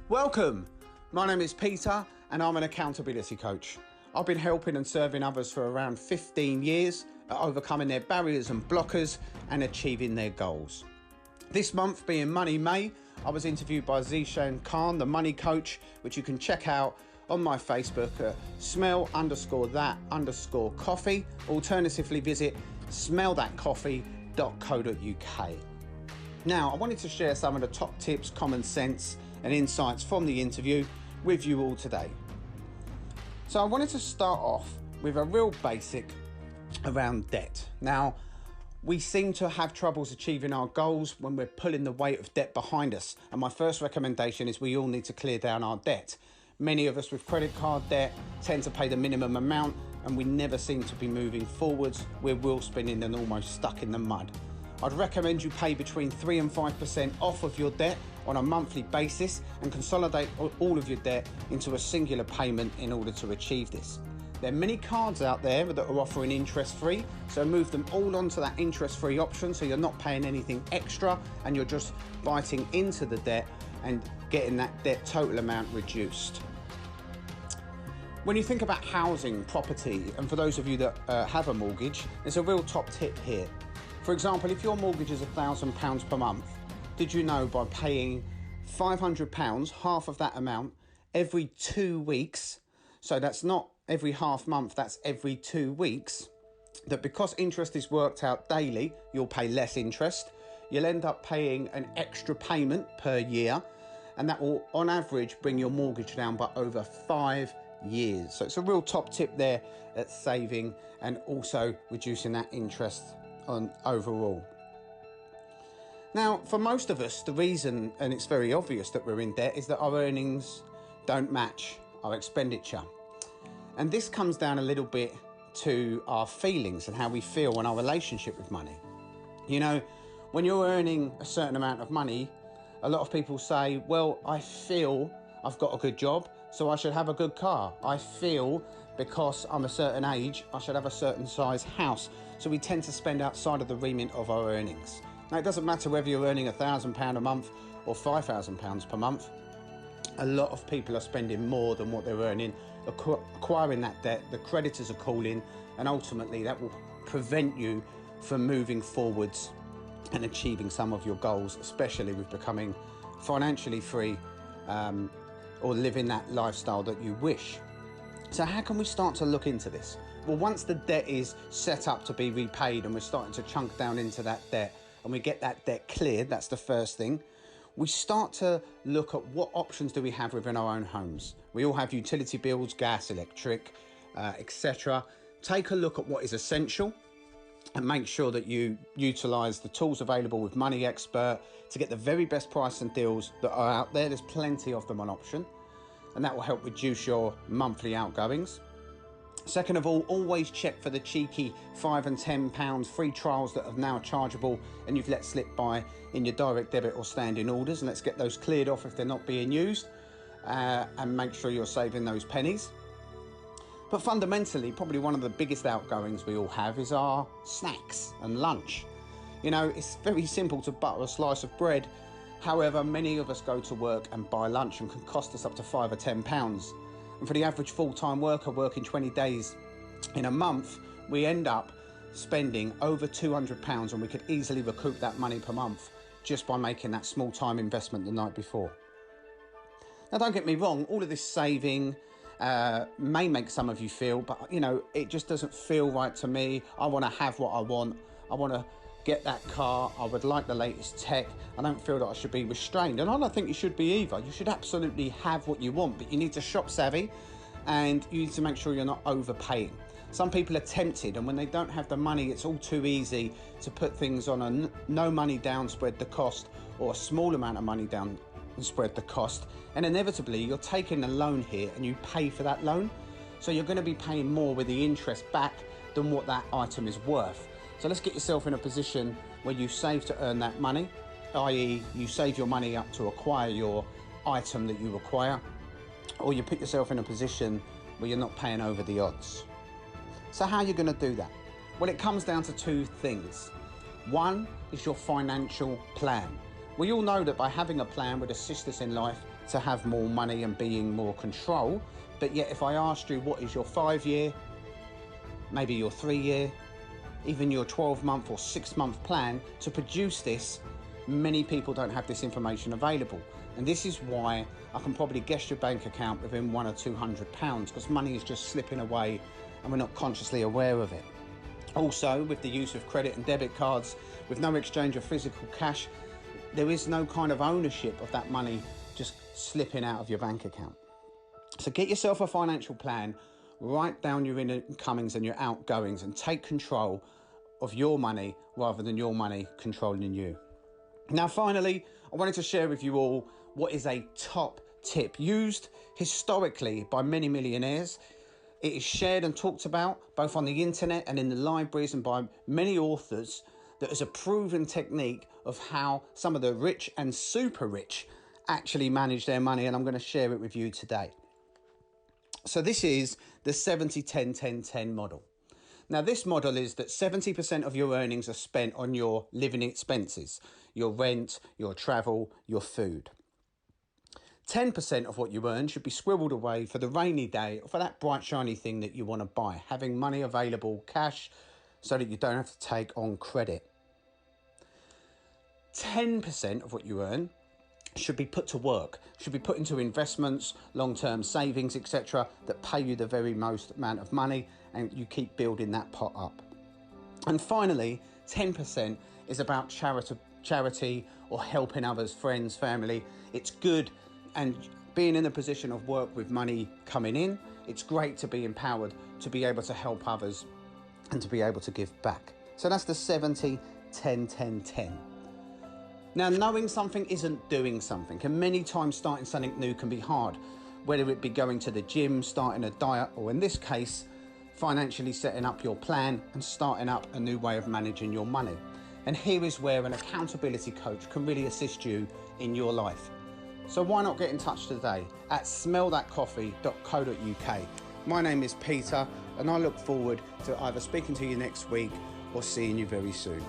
Welcome! My name is Peter and I'm an accountability coach. I've been helping and serving others for around 15 years at overcoming their barriers and blockers and achieving their goals. This month being Money May, I was interviewed by Zishan Khan, the money coach, which you can check out on my Facebook at smell_that_coffee. Alternatively, visit smellthatcoffee.co.uk. Now, I wanted to share some of the top tips, common sense and insights from the interview with you all today. So I wanted to start off with a real basic around debt. Now, we seem to have troubles achieving our goals when we're pulling the weight of debt behind us. And my first recommendation is we all need to clear down our debt. Many of us with credit card debt tend to pay the minimum amount and we never seem to be moving forwards. We're wheel spinning and almost stuck in the mud. I'd recommend you pay between 3 and 5% off of your debt on a monthly basis and consolidate all of your debt into a singular payment in order to achieve this. There are many cards out there that are offering interest-free, so move them all onto that interest-free option so you're not paying anything extra and you're just biting into the debt and getting that debt total amount reduced. When you think about housing, property, and for those of you that have a mortgage, there's a real top tip here. For example, if your mortgage is £1,000 per month, did you know by paying £500, half of that amount, every 2 weeks, so that's not every half month, that's every 2 weeks, that because interest is worked out daily, you'll pay less interest. You'll end up paying an extra payment per year, and that will, on average, bring your mortgage down by over 5 years. So it's a real top tip there at saving and also reducing that interest on overall. Now, for most of us, the reason, and it's very obvious that we're in debt, is that our earnings don't match our expenditure. And this comes down a little bit to our feelings and how we feel in our relationship with money. You know, when you're earning a certain amount of money, a lot of people say, well, I feel I've got a good job, so I should have a good car. I feel because I'm a certain age, I should have a certain size house. So we tend to spend outside of the remit of our earnings. Now, it doesn't matter whether you're earning £1,000 a month or £5,000 per month. A lot of people are spending more than what they're earning, acquiring that debt, the creditors are calling, and ultimately that will prevent you from moving forwards and achieving some of your goals, especially with becoming financially free or living that lifestyle that you wish. So how can we start to look into this? Well, once the debt is set up to be repaid and we're starting to chunk down into that debt and we get that debt cleared, that's the first thing. We start to look at what options do we have within our own homes. We all have utility bills, gas, electric, etc. Take a look at what is essential and make sure that you utilise the tools available with Money Expert to get the very best price and deals that are out there. There's plenty of them on option, and that will help reduce your monthly outgoings. Second of all, always check for the cheeky £5 and £10 free trials that are now chargeable and you've let slip by in your direct debit or standing orders, and let's get those cleared off if they're not being used and make sure you're saving those pennies. But fundamentally, probably one of the biggest outgoings we all have is our snacks and lunch. You know, it's very simple to butter a slice of bread. However, many of us go to work and buy lunch and can cost us up to £5 or £10. And for the average full-time worker working 20 days in a month, we end up spending over £200, and we could easily recoup that money per month just by making that small-time investment the night before. Now, don't get me wrong, all of this saving may make some of you feel, but you know, it just doesn't feel right to me. I want to have what I want. I want to get that car. I would like the latest tech. I don't feel that I should be restrained, and I don't think you should be either. You should absolutely have what you want, but you need to shop savvy and you need to make sure you're not overpaying. Some people are tempted, and when they don't have the money, it's all too easy to put things on a no money down, spread the cost, or a small amount of money down and spread the cost, and inevitably you're taking a loan here and you pay for that loan, so you're going to be paying more with the interest back than what that item is worth. So let's get yourself in a position where you save to earn that money, i.e. you save your money up to acquire your item that you require, or you put yourself in a position where you're not paying over the odds. So how are you going to do that? Well, it comes down to two things. One is your financial plan. We all know that by having a plan would assist us in life to have more money and be in more control. But yet if I asked you what is your 5-year, maybe your 3-year, even your 12-month or 6-month plan to produce this, many people don't have this information available. And this is why I can probably guess your bank account within £100 or £200, because money is just slipping away and we're not consciously aware of it. Also, with the use of credit and debit cards, with no exchange of physical cash, there is no kind of ownership of that money just slipping out of your bank account. So get yourself a financial plan, write down your incomings and your outgoings, and take control of your money rather than your money controlling you. Now, finally, I wanted to share with you all what is a top tip used historically by many millionaires. It is shared and talked about both on the internet and in the libraries and by many authors, that is a proven technique of how some of the rich and super rich actually manage their money, and I'm going to share it with you today. So this is the 70-10-10-10 model. Now, this model is that 70% of your earnings are spent on your living expenses, your rent, your travel, your food. 10% of what you earn should be squirreled away for the rainy day or for that bright, shiny thing that you want to buy, having money available, cash, so that you don't have to take on credit. 10% of what you earn should be put to work, should be put into investments, long-term savings, etc., that pay you the very most amount of money, and you keep building that pot up. And finally, 10% is about charity or helping others, friends, family. It's good, and being in a position of work with money coming in, it's great to be empowered to be able to help others and to be able to give back. So that's the 70-10-10-10. Now, knowing something isn't doing something, and many times starting something new can be hard, whether it be going to the gym, starting a diet, or in this case, financially setting up your plan and starting up a new way of managing your money. And here is where an accountability coach can really assist you in your life. So why not get in touch today at smellthatcoffee.co.uk. My name is Peter, and I look forward to either speaking to you next week or seeing you very soon.